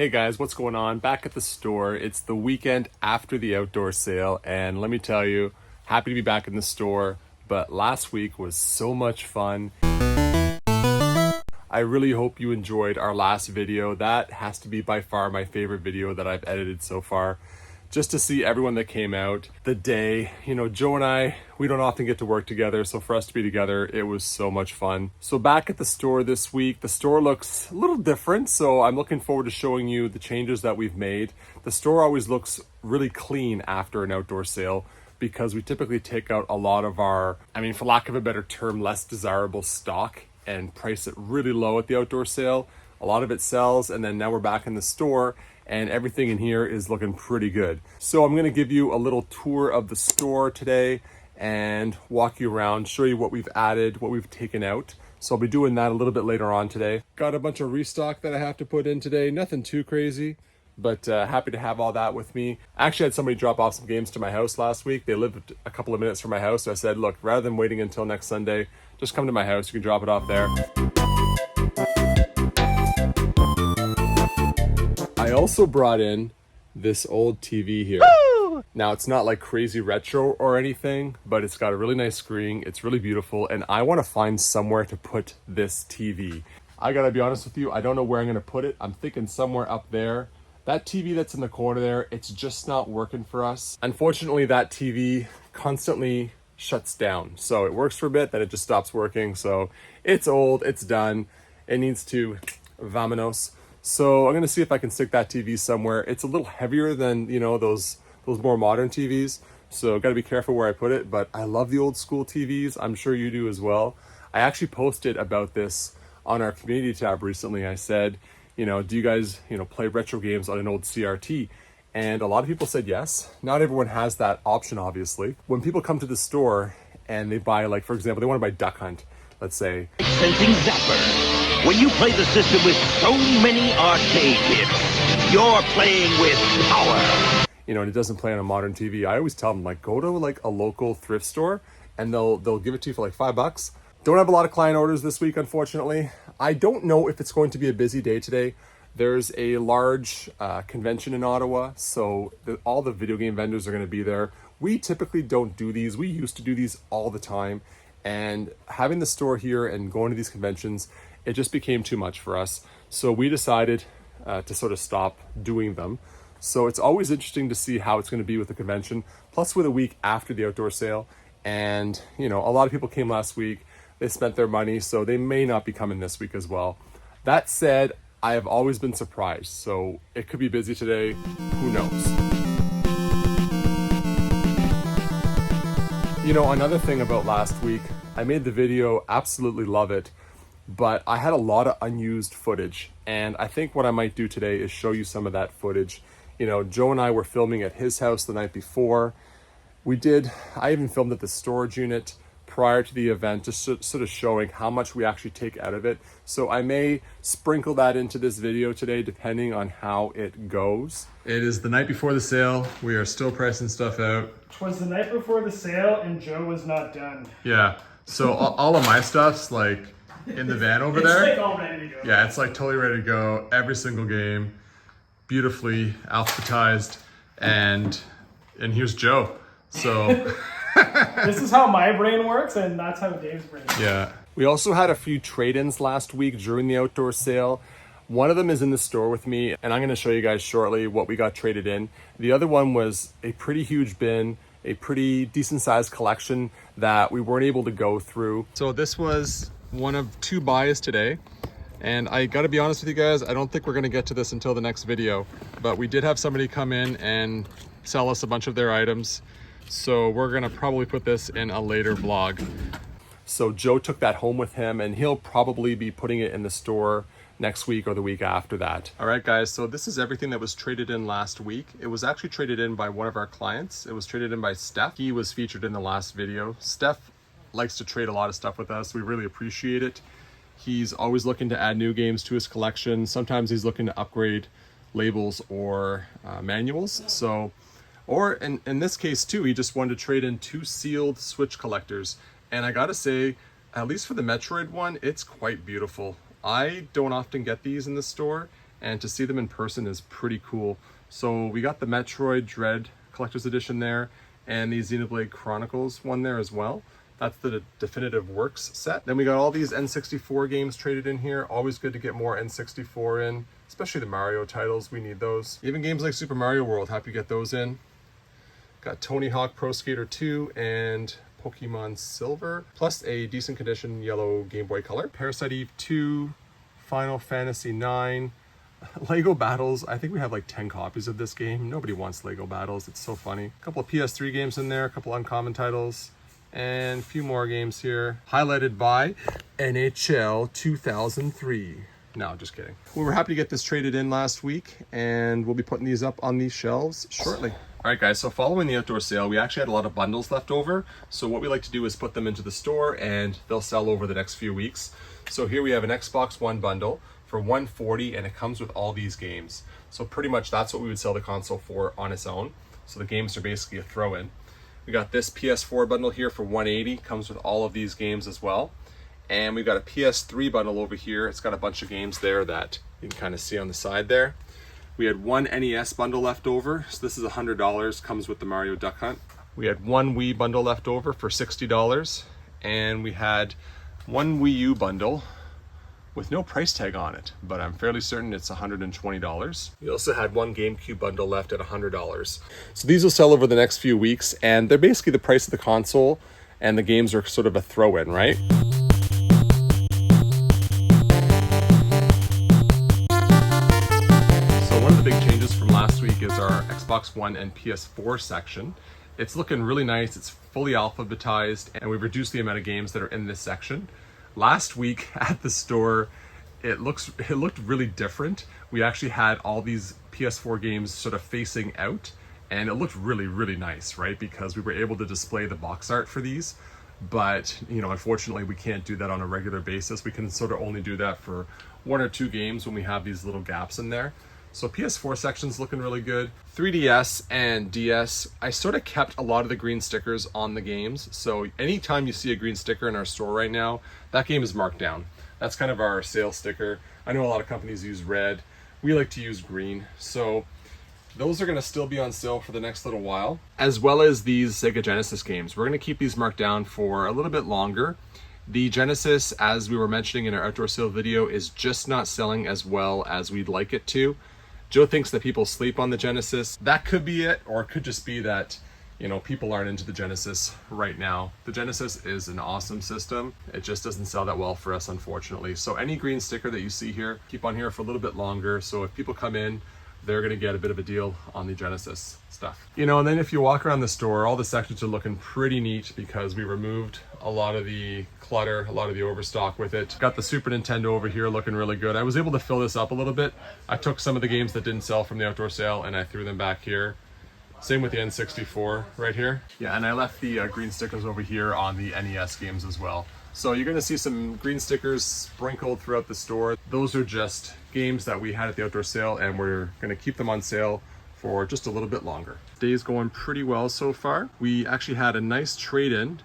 Hey guys, what's going on? Back at the store. It's the weekend after the outdoor sale, and let me tell you, happy to be back in the store, but last week was so much fun. I really hope you enjoyed our last video. That has to be by far my favorite video that I've edited so far. Just to see everyone that came out the day. You know, Joe and I, we don't often get to work together, so for us to be together, it was so much fun. So back at the store this week, the store looks a little different, so I'm looking forward to showing you the changes that we've made. The store always looks really clean after an outdoor sale because we typically take out a lot of our, for lack of a better term, less desirable stock and price it really low at the outdoor sale. A lot of it sells, and then now we're back in the store and everything in here is looking pretty good. So I'm gonna give you a little tour of the store today and walk you around, show you what we've added, what we've taken out. So I'll be doing that a little bit later on today. Got a bunch of restock that I have to put in today, nothing too crazy, but happy to have all that with me. I actually had somebody drop off some games to my house last week. They lived a couple of minutes from my house, so I said, look, rather than waiting until next Sunday, just come to my house, you can drop it off there. I also brought in this old TV here. Woo! Now it's not like crazy retro or anything, but it's got a really nice screen. It's really beautiful, and I want to find somewhere to put this TV. I gotta be honest with you, I don't know where I'm gonna put it. I'm thinking somewhere up there. That TV that's in the corner there, it's just not working for us. Unfortunately, that TV constantly shuts down. So it works for a bit, then it just stops working. So it's old, it's done. It needs to vamonos. So I'm gonna see if I can stick that TV somewhere. It's a little heavier than, you know, those more modern TVs. So gotta be careful where I put it, but I love the old school TVs. I'm sure you do as well. I actually posted about this on our community tab recently. I said, you know, do you guys, play retro games on an old CRT? And a lot of people said yes. Not everyone has that option, obviously. When people come to the store and they buy, like, for example, they want to buy Duck Hunt, let's say. Sensing Zapper. When you play the system with so many arcade hits, you're playing with power. And it doesn't play on a modern TV. I always tell them, like, go to like a local thrift store and they'll give it to you for like $5. Don't have a lot of client orders this week, unfortunately. I don't know if it's going to be a busy day today. There's a large convention in Ottawa, so all the video game vendors are going to be there. We typically don't do these. We used to do these all the time. And having the store here and going to these conventions, it just became too much for us. So we decided to sort of stop doing them. So it's always interesting to see how it's going to be with the convention, plus with a week after the outdoor sale. And, a lot of people came last week. They spent their money, so they may not be coming this week as well. That said, I have always been surprised. So it could be busy today. Who knows? Another thing about last week, I made the video, absolutely love it, but I had a lot of unused footage. And I think what I might do today is show you some of that footage. Joe and I were filming at his house the night before. I even filmed at the storage unit prior to the event, just sort of showing how much we actually take out of it. So I may sprinkle that into this video today, depending on how it goes. It is the night before the sale. We are still pricing stuff out. It was the night before the sale and Joe was not done. Yeah, so all of my stuff's like in the van over there. It's like all ready to go. Yeah, it's like totally ready to go. Every single game, beautifully alphabetized, and here's Joe. So this is how my brain works, and that's how Dave's brain works. Yeah. We also had a few trade-ins last week during the outdoor sale. One of them is in the store with me, and I'm going to show you guys shortly what we got traded in. The other one was a pretty huge bin, a pretty decent sized collection that we weren't able to go through. So this was one of two buys today. And I got to be honest with you guys, I don't think we're going to get to this until the next video, but we did have somebody come in and sell us a bunch of their items. So we're gonna probably put this in a later vlog. So Joe took that home with him and he'll probably be putting it in the store next week or the week after that. All right, guys, so this is everything that was traded in last week. It was actually traded in by one of our clients. It was traded in by Steph. He was featured in the last video. Steph likes to trade a lot of stuff with us. We really appreciate it. He's always looking to add new games to his collection. Sometimes he's looking to upgrade labels or manuals. Or in this case too, he just wanted to trade in 2 sealed Switch collectors. And I gotta say, at least for the Metroid one, it's quite beautiful. I don't often get these in the store, and to see them in person is pretty cool. So we got the Metroid Dread Collector's Edition there, and the Xenoblade Chronicles one there as well. That's the Definitive Works set. Then we got all these N64 games traded in here. Always good to get more N64 in, especially the Mario titles. We need those. Even games like Super Mario World, happy to get those in. Got Tony Hawk Pro Skater 2 and Pokemon Silver, plus a decent condition yellow Game Boy Color. Parasite Eve 2, Final Fantasy 9, Lego Battles. I think we have like 10 copies of this game. Nobody wants Lego Battles. It's so funny. A couple of PS3 games in there, a couple uncommon titles, and a few more games here. Highlighted by NHL 2003. No, just kidding. We were happy to get this traded in last week, and we'll be putting these up on these shelves shortly. All right, guys, so following the outdoor sale, we actually had a lot of bundles left over. So what we like to do is put them into the store, and they'll sell over the next few weeks. So here we have an Xbox One bundle for $140, and it comes with all these games. So pretty much that's what we would sell the console for on its own. So the games are basically a throw-in. We got this PS4 bundle here for $180, comes with all of these games as well. And we've got a PS3 bundle over here. It's got a bunch of games there that you can kind of see on the side there. We had one NES bundle left over, so this is $100, comes with the Mario Duck Hunt. We had one Wii bundle left over for $60, and we had one Wii U bundle with no price tag on it, but I'm fairly certain it's $120. We also had one GameCube bundle left at $100. So these will sell over the next few weeks, and they're basically the price of the console, and the games are sort of a throw-in, right? The big changes from last week is our Xbox One and PS4 section. It's looking really nice. It's fully alphabetized, and we've reduced the amount of games that are in this section. Last week at the store, it looked really different. We actually had all these PS4 games sort of facing out, and it looked really, really nice, right? Because we were able to display the box art for these. But, you know, unfortunately, we can't do that on a regular basis. We can sort of only do that for one or two games when we have these little gaps in there. So PS4 section's looking really good. 3DS and DS, I sort of kept a lot of the green stickers on the games. So anytime you see a green sticker in our store right now, that game is marked down. That's kind of our sales sticker. I know a lot of companies use red. We like to use green. So those are gonna still be on sale for the next little while, as well as these Sega Genesis games. We're gonna keep these marked down for a little bit longer. The Genesis, as we were mentioning in our outdoor sale video, is just not selling as well as we'd like it to. Joe thinks that people sleep on the Genesis. That could be it, or it could just be that, you know, people aren't into the Genesis right now. The Genesis is an awesome system. It just doesn't sell that well for us, unfortunately. So any green sticker that you see here, keep on here for a little bit longer. So if people come in, they're gonna get a bit of a deal on the Genesis stuff. You know, and then if you walk around the store, all the sections are looking pretty neat because we removed a lot of the clutter, a lot of the overstock with it. Got the Super Nintendo over here looking really good. I was able to fill this up a little bit. I took some of the games that didn't sell from the outdoor sale and I threw them back here. Same with the N64 right here. Yeah, and I left the green stickers over here on the NES games as well. So you're gonna see some green stickers sprinkled throughout the store. Those are just games that we had at the outdoor sale, and we're gonna keep them on sale for just a little bit longer. Day's going pretty well so far. We actually had a nice trade-in.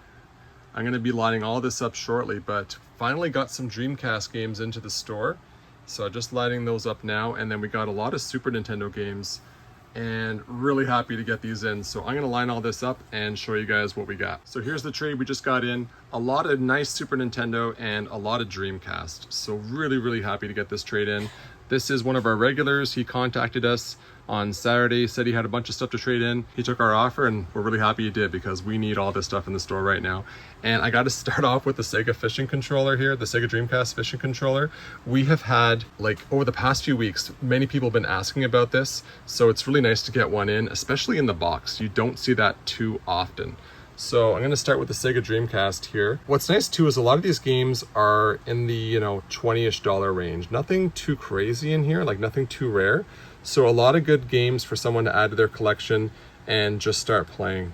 I'm gonna be lining all this up shortly, but finally got some Dreamcast games into the store. So just lighting those up now, and then we got a lot of Super Nintendo games, and really happy to get these in. So I'm gonna line all this up and show you guys what we got. So here's the trade we just got in. A lot of nice Super Nintendo and a lot of Dreamcast. So really, really happy to get this trade in. This is one of our regulars. He contacted us on Saturday, said he had a bunch of stuff to trade in. He took our offer, and we're really happy he did because we need all this stuff in the store right now. And I got to start off with the Sega fishing controller here, the Sega Dreamcast fishing controller. We have had, like, over the past few weeks, many people have been asking about this. So it's really nice to get one in, especially in the box. You don't see that too often. So I'm gonna start with the Sega Dreamcast here. What's nice too is a lot of these games are in the, you know, $20-ish range. Nothing too crazy in here, like nothing too rare. So a lot of good games for someone to add to their collection and just start playing.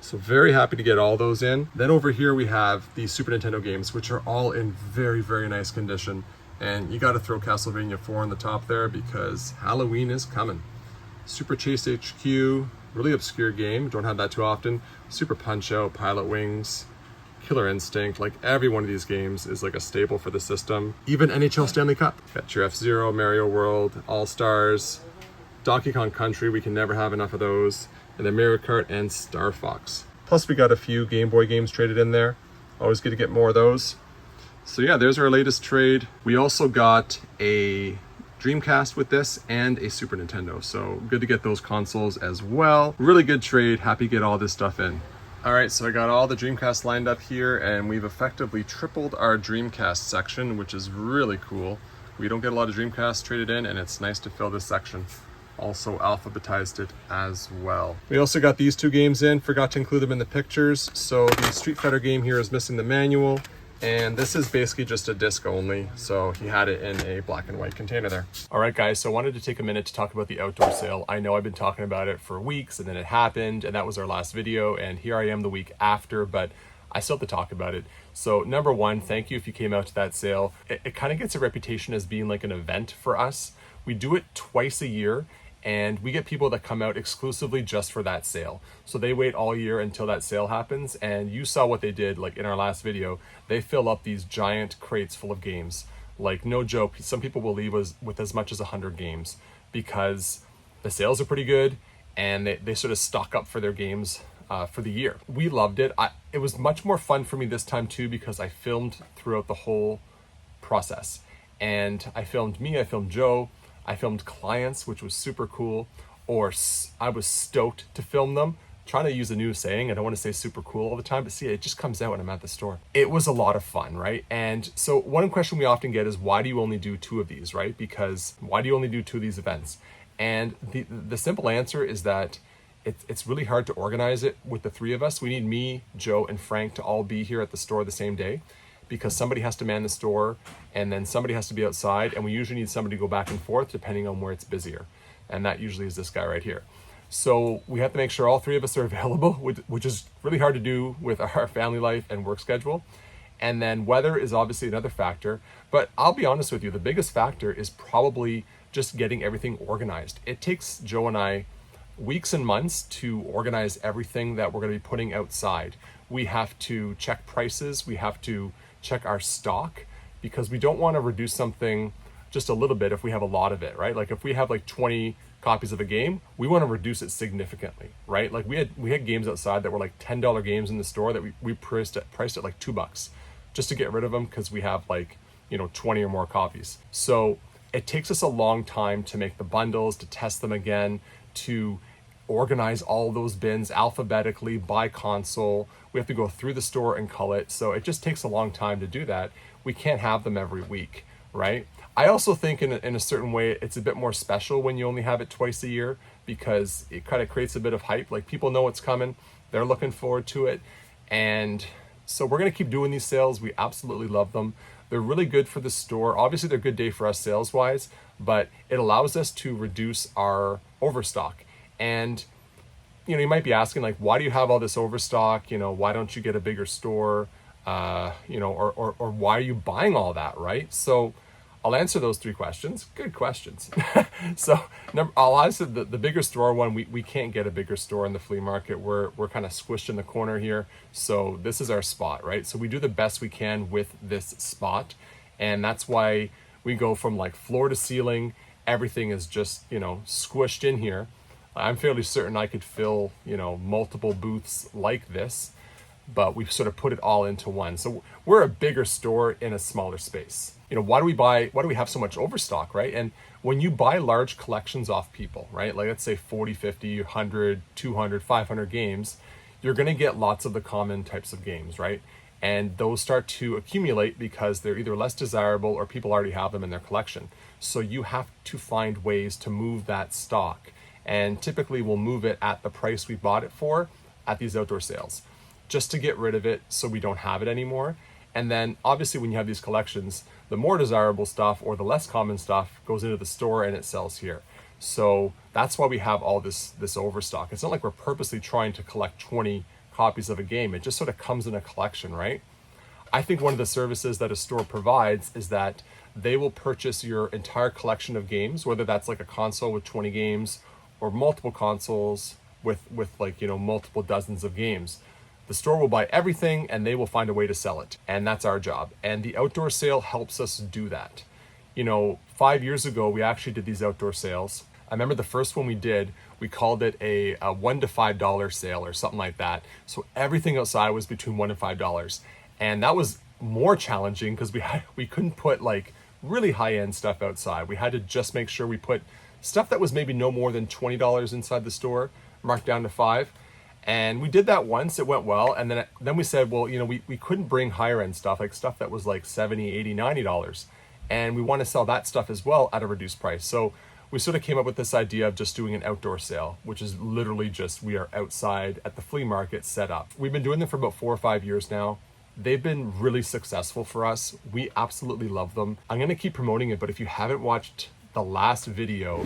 So very happy to get all those in. Then over here we have the Super Nintendo games, which are all in very, very nice condition. And you gotta throw Castlevania 4 on the top there because Halloween is coming. Super Chase HQ, really obscure game, don't have that too often. Super Punch Out, Pilot Wings, Killer Instinct. Like every one of these games is like a staple for the system. Even NHL Stanley Cup. Got your F-Zero, Mario World, All-Stars, Donkey Kong Country, we can never have enough of those, and then Mario Kart and Star Fox. Plus we got a few Game Boy games traded in there. Always good to get more of those. So yeah, there's our latest trade. We also got a Dreamcast with this and a Super Nintendo. So good to get those consoles as well. Really good trade. Happy to get all this stuff in. All right, so I got all the Dreamcast lined up here, and we've effectively tripled our Dreamcast section, which is really cool. We don't get a lot of Dreamcast traded in, and it's nice to fill this section. Also alphabetized it as well. We also got these two games in, forgot to include them in the pictures. So the Street Fighter game here is missing the manual, and this is basically just a disc only. So he had it in a black and white container there. All right, guys, so I wanted to take a minute to talk about the outdoor sale. I know I've been talking about it for weeks, and then it happened, and that was our last video, and here I am the week after, but I still have to talk about it. So number one, thank you if you came out to that sale. It kind of gets a reputation as being like an event for us. We do it twice a year, and we get people that come out exclusively just for that sale. So they wait all year until that sale happens, and you saw what they did like in our last video. They fill up these giant crates full of games. Like, no joke, some people will leave us with as much as 100 games because the sales are pretty good, and they sort of stock up for their games for the year. We loved it. It was much more fun for me this time too because I filmed throughout the whole process. And I filmed me, I filmed Joe, I filmed clients, which was super cool, or I was stoked to film them. Trying to use a new saying, I don't want to say super cool all the time, but see, it just comes out when I'm at the store. It was a lot of fun, right? And so one question we often get is, why do you only do 2 of these, right? Because why do you only do 2 of these events? And the simple answer is that it's really hard to organize it with the 3 of us. We need me, Joe, and Frank to all be here at the store the same day, because somebody has to man the store and then somebody has to be outside, and we usually need somebody to go back and forth depending on where it's busier. And that usually is this guy right here. So we have to make sure all 3 of us are available, which is really hard to do with our family life and work schedule. And then weather is obviously another factor, but I'll be honest with you, the biggest factor is probably just getting everything organized. It takes Joe and I weeks and months to organize everything that we're going to be putting outside. We have to check prices, we have to check our stock, because we don't want to reduce something just a little bit if we have a lot of it, right? Like if we have like 20 copies of a game, we want to reduce it significantly, right? Like we had games outside that were like $10 games in the store that we priced at like $2 just to get rid of them because we have like, 20 or more copies. So it takes us a long time to make the bundles, to test them again, to organize all those bins alphabetically by console. We have to go through the store and cull it. So it just takes a long time to do that. We can't have them every week, right? I also think in a certain way, it's a bit more special when you only have it twice a year, because it kind of creates a bit of hype. Like people know what's coming, they're looking forward to it. And so we're gonna keep doing these sales. We absolutely love them. They're really good for the store. Obviously they're a good day for us sales wise, but it allows us to reduce our overstock. And you might be asking, like, why do you have all this overstock? Why don't you get a bigger store? Or why are you buying all that, right? So I'll answer those 3 questions. Good questions. So I'll answer the bigger store one. We can't get a bigger store in the flea market. We're kind of squished in the corner here. So this is our spot, right? So we do the best we can with this spot. And that's why we go from like floor to ceiling. Everything is just, squished in here. I'm fairly certain I could fill, multiple booths like this, but we've sort of put it all into one. So we're a bigger store in a smaller space. Why do we have so much overstock, right? And when you buy large collections off people, right? Like let's say 40, 50, 100, 200, 500 games, you're going to get lots of the common types of games, right? And those start to accumulate because they're either less desirable or people already have them in their collection. So you have to find ways to move that stock. And typically we'll move it at the price we bought it for at these outdoor sales, just to get rid of it so we don't have it anymore. And then obviously when you have these collections, the more desirable stuff or the less common stuff goes into the store and it sells here. So that's why we have all this overstock. It's not like we're purposely trying to collect 20 copies of a game. It just sort of comes in a collection, right? I think one of the services that a store provides is that they will purchase your entire collection of games, whether that's like a console with 20 games or multiple consoles with like, multiple dozens of games. The store will buy everything and they will find a way to sell it. And that's our job. And the outdoor sale helps us do that. You know, 5 years ago, we actually did these outdoor sales. I remember the first one we did, we called it a $1 to $5 sale or something like that. So everything outside was between $1 and $5. And that was more challenging because we couldn't put like really high-end stuff outside. We had to just make sure we put stuff that was maybe no more than $20 inside the store, marked down to $5. And we did that once, it went well. And then we said, well, you know, we couldn't bring higher end stuff, like stuff that was like $70, $80, $90. And we want to sell that stuff as well at a reduced price. So we sort of came up with this idea of just doing an outdoor sale, which is literally just, we are outside at the flea market set up. We've been doing them for about 4 or 5 years now. They've been really successful for us. We absolutely love them. I'm gonna keep promoting it, but if you haven't watched the last video,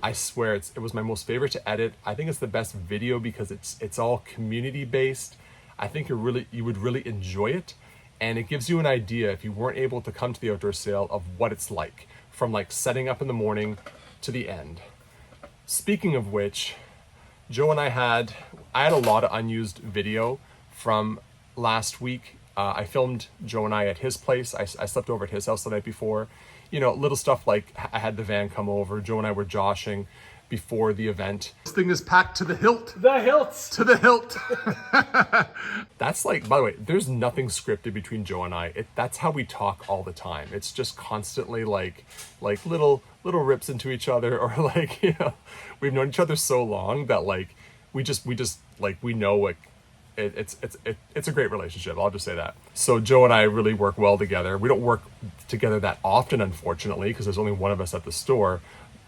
I swear it was my most favorite to edit. I think it's the best video because it's all community based. I think you would really enjoy it. And it gives you an idea, if you weren't able to come to the outdoor sale, of what it's like from like setting up in the morning to the end. Speaking of which, Joe and I had a lot of unused video from last week. I filmed Joe and I at his place. I slept over at his house the night before. You know, little stuff like I had the van come over. Joe and I were joshing before the event. This thing is packed to the hilt. The hilts. To the hilt. That's like, by the way, there's nothing scripted between Joe and I. That's how we talk all the time. It's just constantly like little rips into each other, or like, you know, we've known each other so long that like we just like, we know what it's a great relationship. I'll just say that. So Joe and I really work well together. We don't work together that often, unfortunately, because there's only one of us at the store.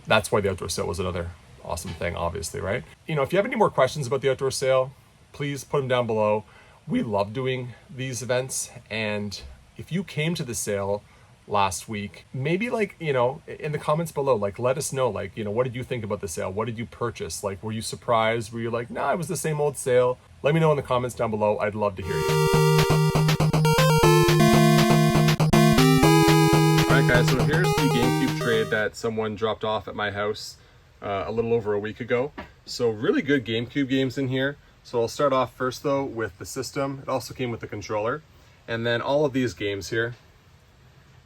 That's why the outdoor sale was another awesome thing, obviously, right? You know, if you have any more questions about the outdoor sale, please put them down below. We love doing these events. And if you came to the sale last week, maybe like, you know, in the comments below, like, let us know, like, you know, what did you think about the sale? What did you purchase? Like, were you surprised? Were you like, nah, it was the same old sale? Let me know in the comments down below. I'd love to hear you. All right, guys, so here's the GameCube trade that someone dropped off at my house a little over a week ago. So really good GameCube games in here. So I'll start off first though with the system. It also came with the controller. And then all of these games here.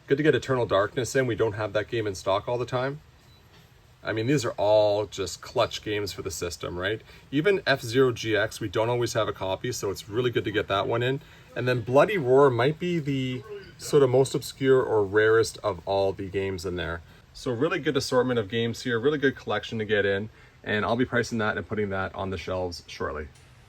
Good to get Eternal Darkness in. We don't have that game in stock all the time. I mean, these are all just clutch games for the system, right? Even F-Zero GX, we don't always have a copy, so it's really good to get that one in. And then Bloody Roar might be the sort of most obscure or rarest of all the games in there. So really good assortment of games here, really good collection to get in, and I'll be pricing that and putting that on the shelves shortly.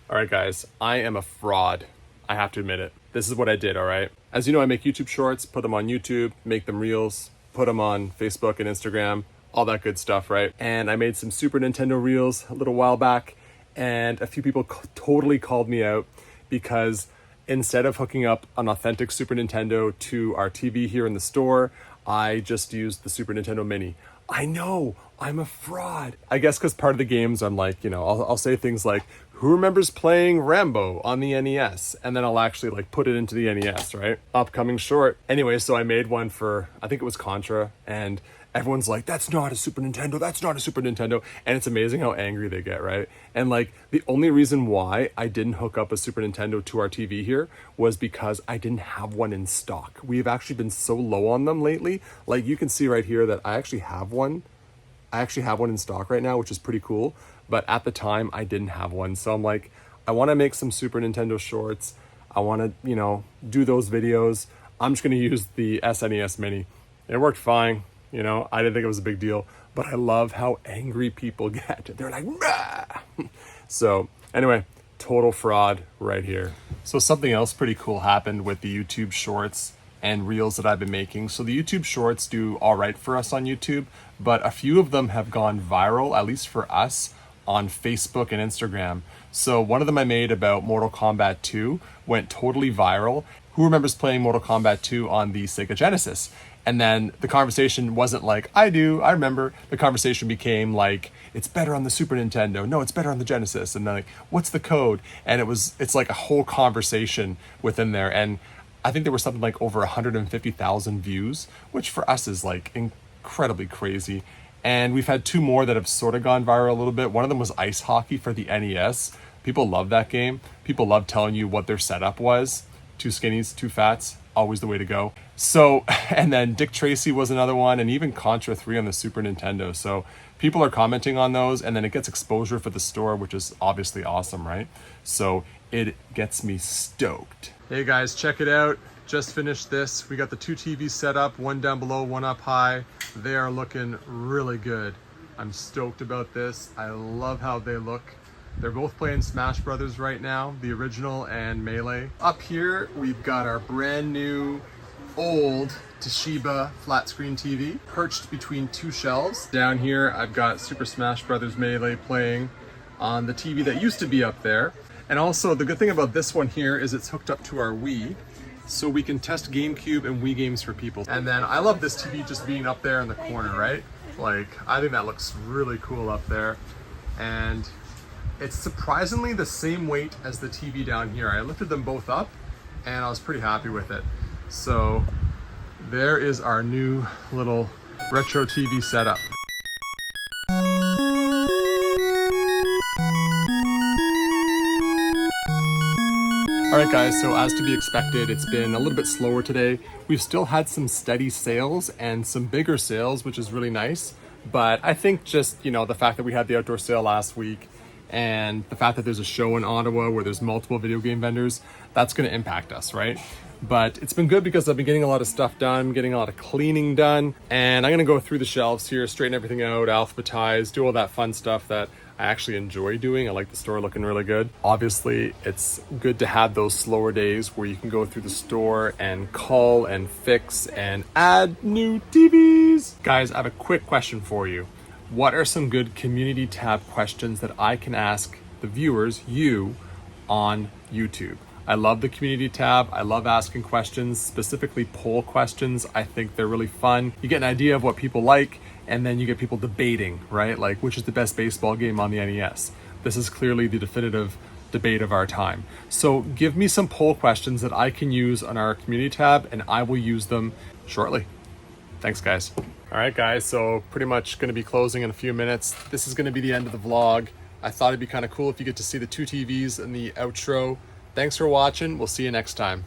All right, guys, I am a fraud. I have to admit it. This is what I did, all right? As you know, I make YouTube shorts, put them on YouTube, make them reels, put them on Facebook and Instagram, all that good stuff, right? And I made some Super Nintendo reels a little while back, and a few people totally called me out because instead of hooking up an authentic Super Nintendo to our TV here in the store, I just used the Super Nintendo Mini. I know, I'm a fraud. I guess because part of the games, I'm like, you know, I'll say things like, who remembers playing Rambo on the NES? And then I'll actually like put it into the NES, right? Upcoming short. Anyway, so I made one for, I think it was Contra, and everyone's like, that's not a Super Nintendo, that's not a Super Nintendo. And it's amazing how angry they get, right? And like, the only reason why I didn't hook up a Super Nintendo to our TV here was because I didn't have one in stock. We've actually been so low on them lately. Like, you can see right here that I actually have one. I actually have one in stock right now, which is pretty cool. But at the time, I didn't have one. So I'm like, I want to make some Super Nintendo shorts. I want to, you know, do those videos. I'm just going to use the SNES Mini. It worked fine. You know, I didn't think it was a big deal, but I love how angry people get. They're like, rah! So anyway, total fraud right here. So something else pretty cool happened with the YouTube shorts and reels that I've been making. So the YouTube shorts do all right for us on YouTube, but a few of them have gone viral, at least for us, on Facebook and Instagram. So one of them I made about Mortal Kombat 2 went totally viral. Who remembers playing Mortal Kombat 2 on the Sega Genesis? And then the conversation wasn't like, I do, I remember. The conversation became like, it's better on the Super Nintendo. No, it's better on the Genesis. And then like, what's the code? And it's like a whole conversation within there. And I think there was something like over 150,000 views, which for us is like incredibly crazy. And we've had two more that have sort of gone viral a little bit. One of them was ice hockey for the NES. People love that game. People love telling you what their setup was. 2 skinnies, 2 fats, always the way to go. So, and then Dick Tracy was another one, and even Contra 3 on the Super Nintendo. So people are commenting on those, and then it gets exposure for the store, which is obviously awesome, right? So it gets me stoked. Hey guys, check it out. Just finished this. We got the 2 TVs set up, one down below, one up high. They are looking really good. I'm stoked about this. I love how they look. They're both playing Smash Brothers right now, the original and Melee. Up here, we've got our brand new old Toshiba flat screen TV perched between 2 shelves. Down here, I've got Super Smash Brothers Melee playing on the TV that used to be up there. And also, the good thing about this one here is it's hooked up to our Wii, so we can test GameCube and Wii games for people. And then I love this TV just being up there in the corner, right? Like, I think that looks really cool up there. And it's surprisingly the same weight as the TV down here. I lifted them both up and I was pretty happy with it. So there is our new little retro TV setup. All right guys, so as to be expected, it's been a little bit slower today. We've still had some steady sales and some bigger sales, which is really nice. But I think just, you know, the fact that we had the outdoor sale last week and the fact that there's a show in Ottawa where there's multiple video game vendors, that's going to impact us, right? But it's been good because I've been getting a lot of stuff done, getting a lot of cleaning done, and I'm going to go through the shelves here, straighten everything out, alphabetize, do all that fun stuff that I actually enjoy doing. I like the store looking really good. Obviously, it's good to have those slower days where you can go through the store and cull and fix and add new TVs. Guys, I have a quick question for you. What are some good community tab questions that I can ask the viewers, you, on YouTube? I love the community tab. I love asking questions, specifically poll questions. I think they're really fun. You get an idea of what people like, and then you get people debating, right? Like, which is the best baseball game on the NES? This is clearly the definitive debate of our time. So give me some poll questions that I can use on our community tab, and I will use them shortly. Thanks, guys. All right, guys, so pretty much going to be closing in a few minutes. This is going to be the end of the vlog. I thought it'd be kind of cool if you get to see the 2 TVs in the outro. Thanks for watching. We'll see you next time.